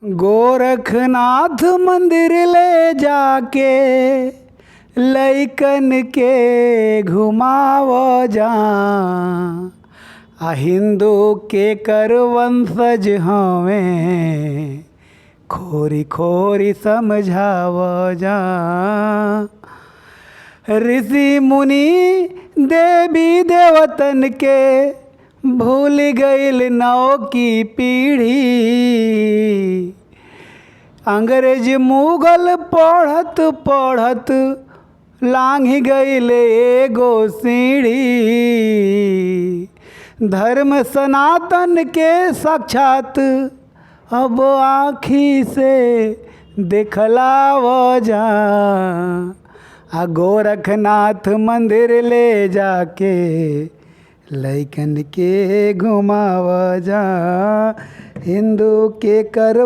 गोरखनाथ मंदिर ले जाके लइकन के घुमाव जा। हिंदू के कर वंशज हमें खोरी खोरी समझाव जा। ऋषि मुनि देवी देवतन के भूल गईल नौ की पीढ़ी। अंग्रेज मुगल पढ़त पढ़त लांघ गईल एगो सीढ़ी। धर्म सनातन के साक्षात अब आँखी से देखलाव जा। गोरखनाथ मंदिर ले जाके लइकन के घुमाव जा। हिंदू के कर